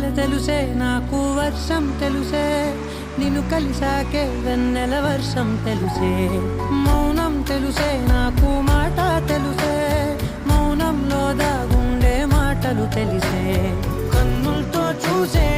వెన్నెల తెలుసే నాకు వర్షం తెలుసే నిన్ను కలిసాకే వెన్నెల వర్షం తెలుసే మౌనం తెలుసే నాకు మాట తెలుసే మౌనంలో దాగుండే మాటలు తెలిసే కన్నులతో చూసే